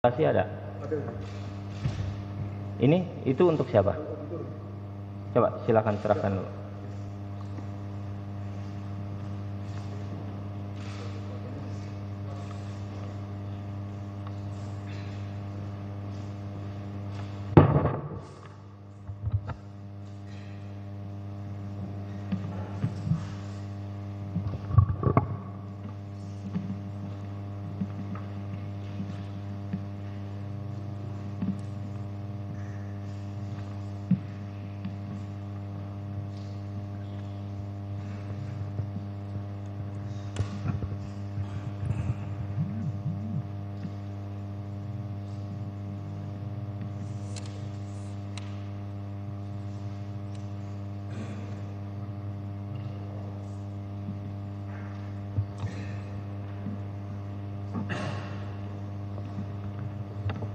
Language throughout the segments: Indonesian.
Kasih ada. Ini itu untuk siapa? Coba silakan serahkan dulu.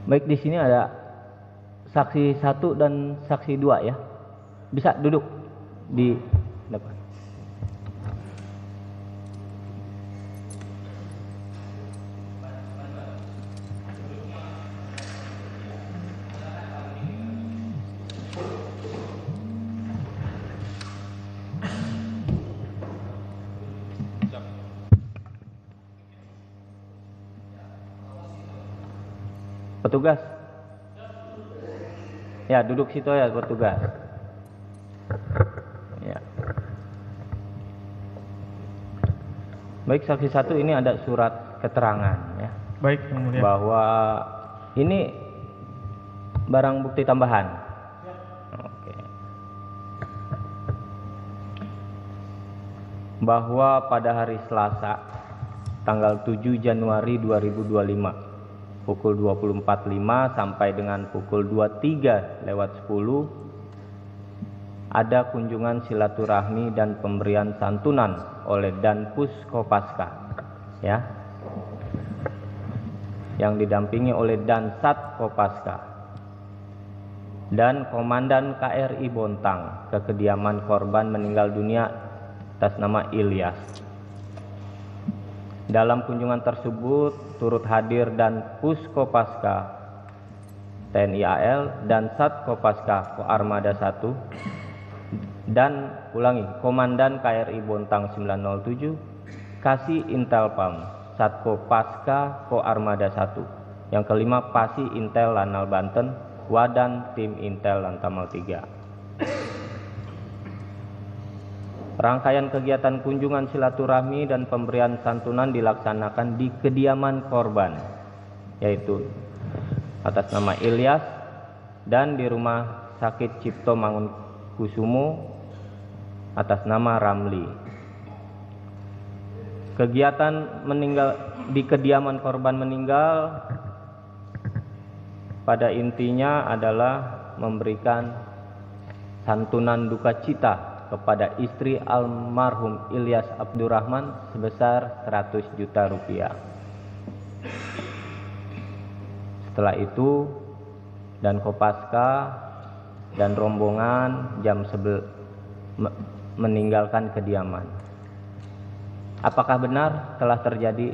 Baik, di sini ada saksi 1 dan saksi 2 ya. Bisa duduk di depan. Petugas. Ya, duduk situ ya petugas. Ya. Baik, saksi 1 ini ada surat keterangan ya. Baik, Yang Mulia. Bahwa ini barang bukti tambahan. Oke. Bahwa pada hari Selasa tanggal 7 Januari 2025 pukul 24.05 sampai dengan pukul 23:10 ada kunjungan silaturahmi dan pemberian santunan oleh Danpus Kopaska ya, yang didampingi oleh Dansat Kopaska dan Komandan KRI Bontang ke kediaman korban meninggal dunia atas nama Ilyas. Dalam kunjungan tersebut turut hadir dan Puskopaska TNI AL dan Sat Kopaska Koarmada 1 dan Komandan KRI Bontang 907 Kasih Intelpam Satkopaska Koarmada 1. Yang kelima Pasi Intel Lanal Banten Wadan Tim Intel Lantamal 3. Rangkaian kegiatan kunjungan silaturahmi dan pemberian santunan dilaksanakan di kediaman korban, yaitu atas nama Ilyas dan di rumah sakit Cipto Mangunkusumo atas nama Ramli. Kegiatan meninggal di kediaman korban meninggal pada intinya adalah memberikan santunan duka cita kepada istri almarhum Ilyas Abdurrahman sebesar 100 juta rupiah. Setelah itu dan Kopaska dan rombongan meninggalkan kediaman. Apakah benar telah terjadi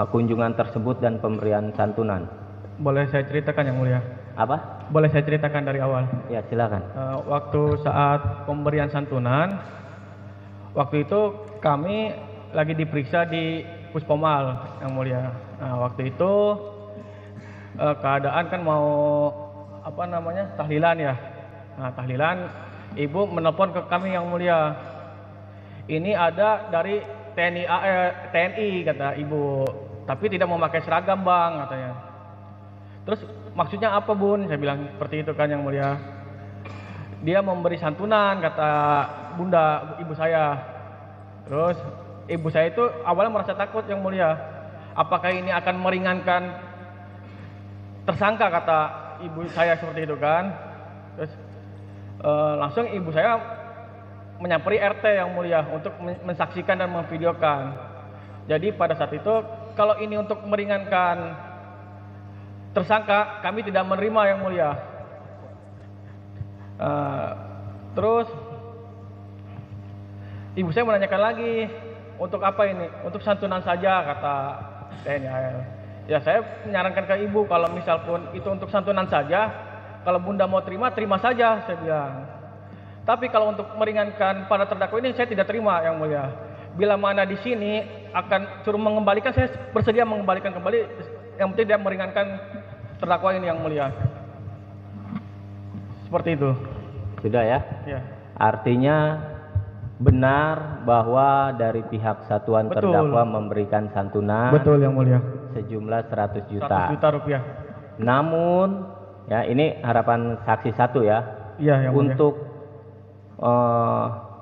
kunjungan tersebut dan pemberian santunan? Boleh saya ceritakan, Yang Mulia? Apa? Boleh saya ceritakan dari awal? Ya, silakan. Waktu saat pemberian santunan, waktu itu kami lagi diperiksa di Puspomal, Yang Mulia. Nah, waktu itu keadaan kan mau tahlilan ya. Nah, tahlilan ibu menelpon ke kami, Yang Mulia. Ini ada dari TNI kata ibu, tapi tidak memakai seragam, Bang, katanya. Terus maksudnya apa, Bun? Saya bilang seperti itu kan, Yang Mulia. Dia memberi santunan, kata bunda ibu saya. Terus ibu saya itu awalnya merasa takut, Yang Mulia. Apakah ini akan meringankan tersangka, kata ibu saya seperti itu kan. Terus langsung ibu saya menyamperi RT, Yang Mulia, untuk mensaksikan dan memvideokan. Jadi pada saat itu kalau ini untuk meringankan tersangka, kami tidak menerima, Yang Mulia. Terus ibu saya menanyakan lagi, untuk apa ini? Untuk santunan saja, kata TNI AL. Ya saya menyarankan ke ibu kalau misal pun itu untuk santunan saja, kalau bunda mau terima, terima saja saya bilang. Tapi kalau untuk meringankan para terdakwa ini saya tidak terima yang mulia. Bila mana di sini akan suruh mengembalikan, saya bersedia mengembalikan kembali. Yang penting dia meringankan terdakwa ini yang mulia. Seperti itu. Sudah ya? Ya. Artinya benar bahwa dari pihak satuan Betul. terdakwa memberikan santunan Betul yang mulia. sejumlah 100 juta. 100 juta rupiah. Namun, ya ini harapan saksi satu ya. Iya yang mulia. Untuk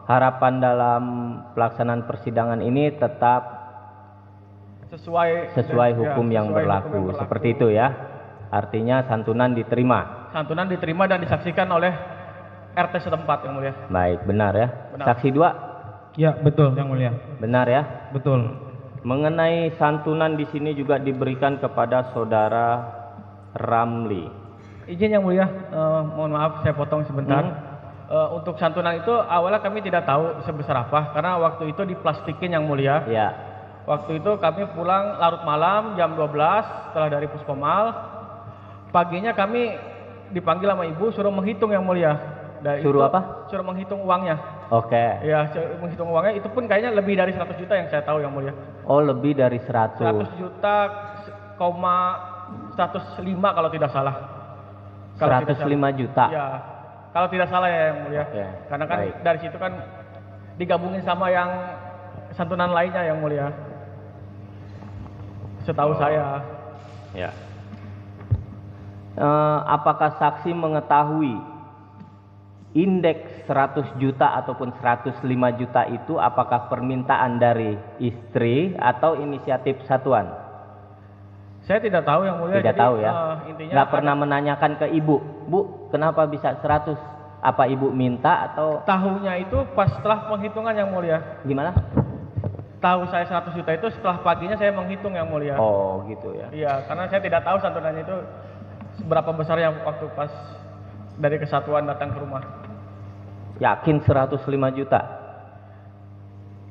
harapan dalam pelaksanaan persidangan ini tetap sesuai hukum ya, yang sesuai berlaku. hukum yang berlaku. Seperti itu ya. Artinya santunan diterima. Santunan diterima dan disaksikan oleh RT setempat yang mulia. Baik, benar ya. Benar. Saksi 2, Ya, betul yang mulia. benar ya. Betul. Mengenai santunan di sini juga diberikan kepada saudara Ramli. Izin yang mulia, mohon maaf saya potong sebentar. Untuk santunan itu awalnya kami tidak tahu sebesar apa karena waktu itu diplastikin yang mulia. Ya, Waktu itu kami pulang larut malam jam 12 setelah dari Puskomal. Paginya kami dipanggil sama ibu suruh menghitung yang mulia. Suruh apa? Suruh menghitung uangnya. oke. Ya, suruh menghitung uangnya itu pun kayaknya lebih dari 100 juta yang saya tahu yang mulia. Oh, lebih dari 100. 100 juta, 105 kalau tidak salah. Kalau tidak 105 salah. juta. Ya, kalau tidak salah ya yang mulia. Oke, Karena kan baik. dari situ kan digabungin sama yang santunan lainnya yang mulia. Setahu saya. Ya. Apakah saksi mengetahui indeks 100 juta ataupun 105 juta itu apakah permintaan dari istri atau inisiatif satuan? Saya tidak tahu yang mulia. Tidak jadi, tahu ya. Intinya Nggak pernah menanyakan ke ibu, Bu, kenapa bisa 100? Apa ibu minta atau tahunya itu pas setelah penghitungan yang mulia. gimana? Tahu saya 100 juta itu setelah paginya saya menghitung yang mulia. Oh, gitu ya. Iya, karena saya tidak tahu santunannya itu seberapa besarnya waktu pas dari kesatuan datang ke rumah. Yakin 105 juta?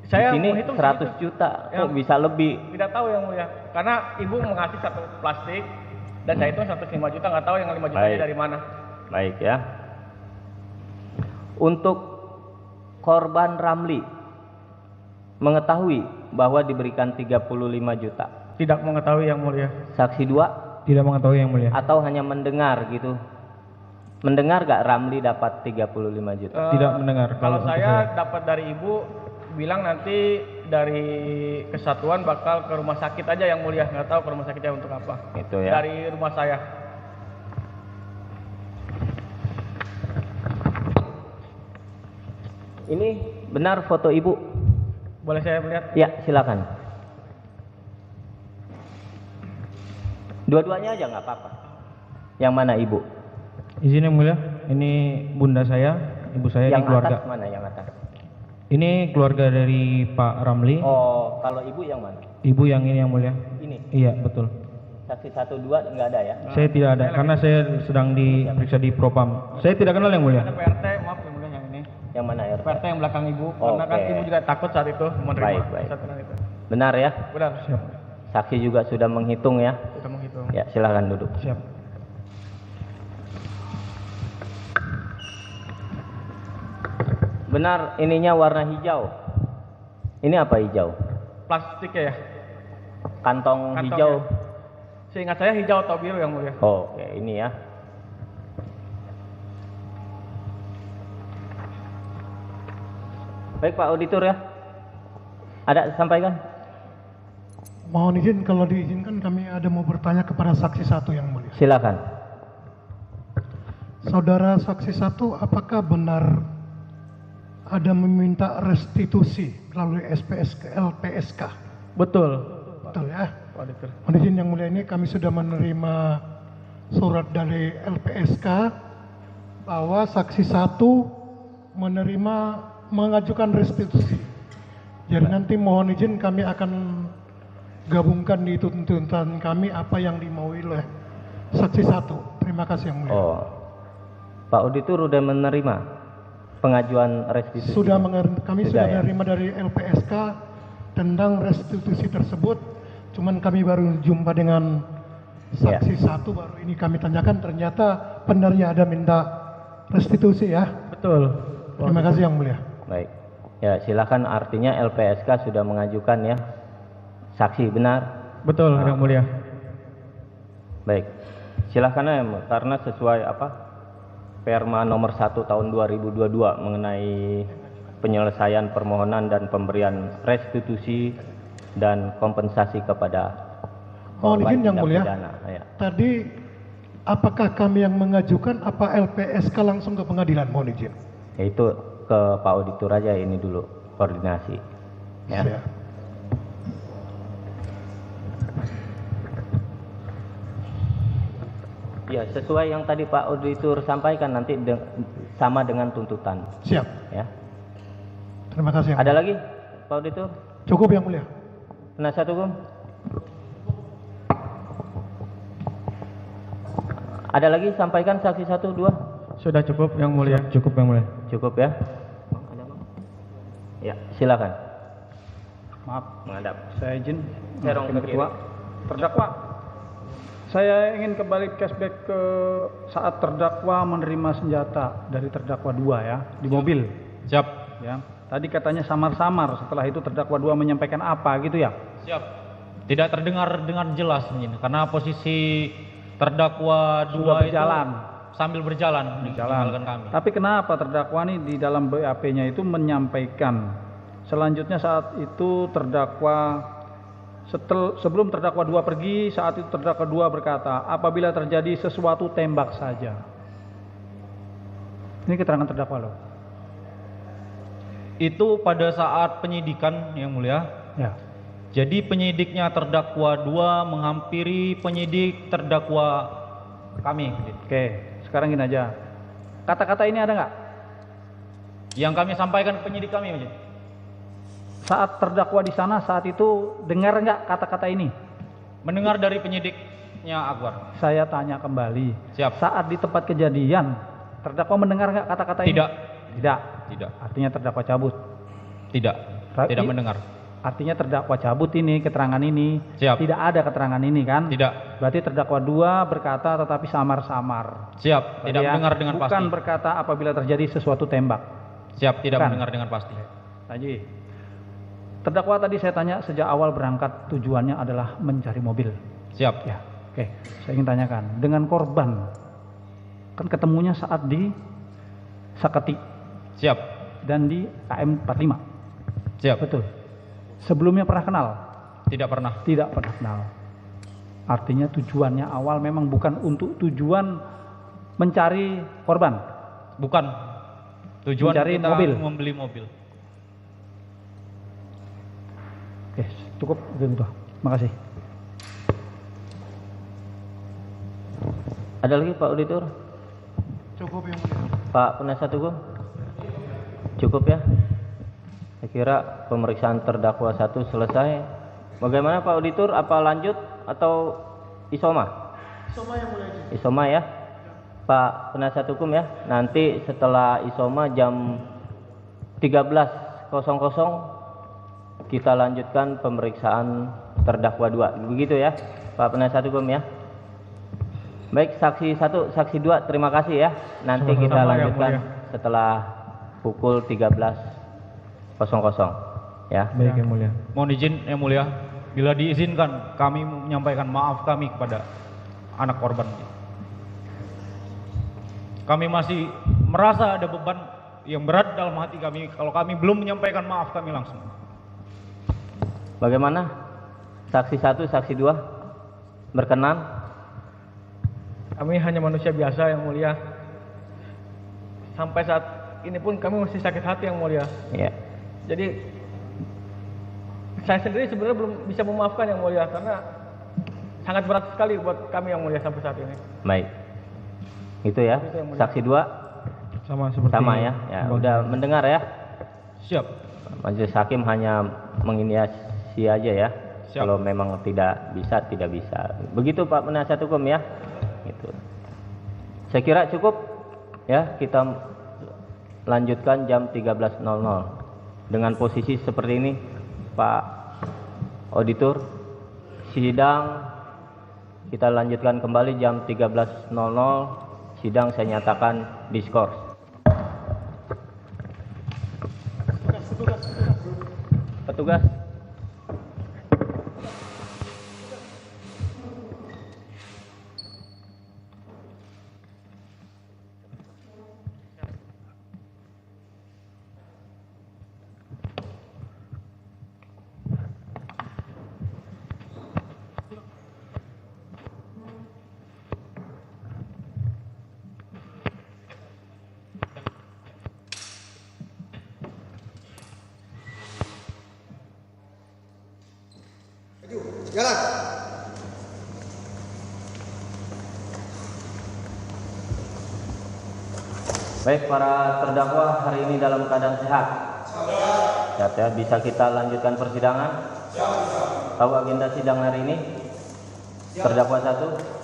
Saya Di sini menghitung 100 segitu. juta, Ya. kok bisa lebih? Tidak tahu yang mulia, karena ibu mengasih satu plastik dan saya hitung 105 juta, nggak tahu yang 5 juta Baik. dari mana. Baik ya. Untuk korban Ramli mengetahui bahwa diberikan 35 juta. Tidak mengetahui yang mulia. Saksi 2 Tidak mengetahui yang mulia. atau hanya mendengar gitu? Mendengar gak Ramli dapat 35 juta? Tidak mendengar. Kalau untuk saya dapat dari ibu bilang nanti dari kesatuan bakal ke rumah sakit aja yang mulia, nggak tahu ke rumah sakitnya untuk apa. Itu ya. Dari rumah saya. Ini benar foto ibu? Boleh saya melihat? Ya, silakan. Dua-duanya aja nggak apa-apa. Yang mana ibu? Izin yang mulia, ini bunda saya, ibu saya, Yang ini keluarga. atas mana? Yang atas. Ini keluarga dari Pak Ramli. Oh, kalau ibu yang mana? Ibu yang ini yang mulia. Ini. Iya, betul. Saksi 1, 2 nggak ada ya? Saya tidak ada karena saya sedang diperiksa di Propam. Saya tidak kenal yang mulia. Ada PRT, maaf yang mulia yang ini. Yang mana ya? PRT yang belakang ibu, karena kan Oke. ibu juga takut saat itu menerima Baik, baik. santunan itu. Benar ya? Benar. Siap. Saksi juga sudah menghitung ya? Kita menghitung. Ya, silakan duduk. Siap. Benar, ininya warna hijau. Ini apa hijau? Plastiknya ya. Kantong Kantongnya. hijau. Seingat saya hijau atau biru yang mulia. Oh, oke, ini ya. Baik Pak Auditor ya. Ada sampaikan? Mohon izin kalau diizinkan kami ada mau bertanya kepada saksi satu yang mulia. Silakan. Saudara saksi satu, apakah benar ada meminta restitusi melalui SPSK, LPSK? Betul. Betul ya? Auditor. Mohon izin yang mulia, ini kami sudah menerima surat dari LPSK bahwa saksi satu menerima mengajukan restitusi. Jadi nanti mohon izin kami akan gabungkan di tuntutan kami apa yang dimaui oleh saksi satu. Terima kasih yang mulia. Oh. Pak Auditor udah menerima pengajuan restitusi. Kami Sudah sudah ya? menerima dari LPSK tentang restitusi tersebut Cuman kami baru jumpa dengan saksi satu, baru ini kami tanyakan, ternyata benarnya ada minta restitusi ya. Betul. Terima kasih Yang Mulia. Baik. Ya, silakan, artinya LPSK sudah mengajukan ya. Saksi benar. Betul, Yang Mulia. Baik. Silakan ya, karena sesuai Perma nomor 1 tahun 2022 mengenai penyelesaian permohonan dan pemberian restitusi dan kompensasi kepada Mohon izin Yang tindak Mulia. pidana. Ya. Tadi apakah kami yang mengajukan apa LPSK langsung ke pengadilan? Mohon izin. Yaitu ke Pak Auditor aja ini dulu koordinasi. Ya. Siap. Ya, sesuai yang tadi Pak Auditor sampaikan, nanti sama dengan tuntutan. Siap. Ya. Terima kasih. Yang Ada lagi Pak Auditor? Mulia. Cukup Yang Mulia. Penasihat hukum? Ada lagi, sampaikan saksi 1, 2. Sudah cukup Yang Mulia. Cukup Yang Mulia. Cukup ya. Ya, silakan. Maaf, Menghadap. saya izin. Serong Hakim ke Ketua. Terdakwa, saya ingin kembali flashback ke saat terdakwa menerima senjata dari terdakwa 2 ya, di mobil. Siap. Ya, tadi katanya samar-samar. Setelah itu terdakwa 2 menyampaikan apa gitu ya? Siap. Tidak terdengar dengan jelas ini karena posisi terdakwa Sudah 2 berjalan. itu sambil berjalan meninggalkan kami. Tapi kenapa terdakwa ini di dalam BAP-nya itu menyampaikan selanjutnya saat itu terdakwa sebelum terdakwa 2 pergi, saat itu terdakwa 2 berkata, apabila terjadi sesuatu tembak saja. Ini keterangan terdakwa loh. Itu pada saat penyidikan Yang Mulia. Ya. Jadi penyidiknya terdakwa 2 menghampiri penyidik terdakwa kami. Oke, sekarang gini aja. Kata-kata ini ada nggak? Yang kami sampaikan ke penyidik kami. Saat terdakwa di sana saat itu dengar nggak kata-kata ini? Mendengar dari penyidiknya Akbar. Saya tanya kembali. Siap. Saat di tempat kejadian, terdakwa mendengar nggak kata-kata ini? Tidak. Tidak. Tidak. Artinya terdakwa cabut. Tidak. Tidak mendengar. Artinya terdakwa cabut ini, keterangan ini. Siap. Tidak ada keterangan ini kan? Tidak. Berarti terdakwa 2 berkata tetapi samar-samar. Siap. Tidak Berarti ya, mendengar dengan bukan pasti. berkata apabila terjadi sesuatu tembak. Siap. Tidak Bukan. mendengar dengan pasti. Haji, terdakwa tadi saya tanya sejak awal berangkat tujuannya adalah mencari mobil. Siap. Ya, oke. Saya ingin tanyakan, dengan korban kan ketemunya saat di Saketi Siap. dan di KM 45. Siap. Betul. Sebelumnya pernah kenal? Tidak pernah. Tidak pernah kenal. Artinya tujuannya awal memang bukan untuk tujuan mencari korban. Bukan. Tujuan Mencari kita mobil. membeli mobil. Oke, cukup itu. Makasih. Ada lagi Pak Auditor? Cukup Yang Mulia. Pak Penasihat Hukum? Cukup ya? Saya kira pemeriksaan terdakwa 1 selesai. Bagaimana Pak Auditor? Apa lanjut atau isoma? Isoma Yang Mulia. Isoma ya? Pak Penasihat Hukum ya? Nanti setelah isoma jam 13.00 kita lanjutkan pemeriksaan terdakwa 2. Begitu ya Pak Penasihat Hukum ya? Baik, saksi 1, saksi 2 terima kasih ya. Nanti Sama-sama, kita Yang lanjutkan Mulia. setelah pukul 13.00 ya. Baik Yang Mulia. Mohon izin Yang Mulia, bila diizinkan kami menyampaikan maaf kami kepada anak korban. Kami masih merasa ada beban yang berat dalam hati kami kalau kami belum menyampaikan maaf kami langsung. Bagaimana? Saksi 1, saksi 2 berkenan? Kami hanya manusia biasa Yang Mulia. Sampai saat ini pun kami masih sakit hati Yang Mulia. Ya. Jadi saya sendiri sebenarnya belum bisa memaafkan Yang Mulia karena sangat berat sekali buat kami Yang Mulia sampai saat ini. Baik. Itu ya. Itu Yang Mulia. Saksi 2 Sama seperti sama ya. Ya, udah mendengar ya. Siap. Majelis hakim hanya menginisiasi aja ya. Siap. Kalau memang tidak bisa, tidak bisa. Begitu Pak Penasihat Hukum ya. Gitu. Saya kira cukup ya, kita lanjutkan jam 13.00 dengan posisi seperti ini Pak Auditor. Sidang kita lanjutkan kembali jam 13.00. Sidang saya nyatakan diskors. Petugas. Jalan. Baik, para terdakwa hari ini dalam keadaan sehat. Sehat ya, bisa kita lanjutkan persidangan? Tahu agenda sidang hari ini? Terdakwa 1.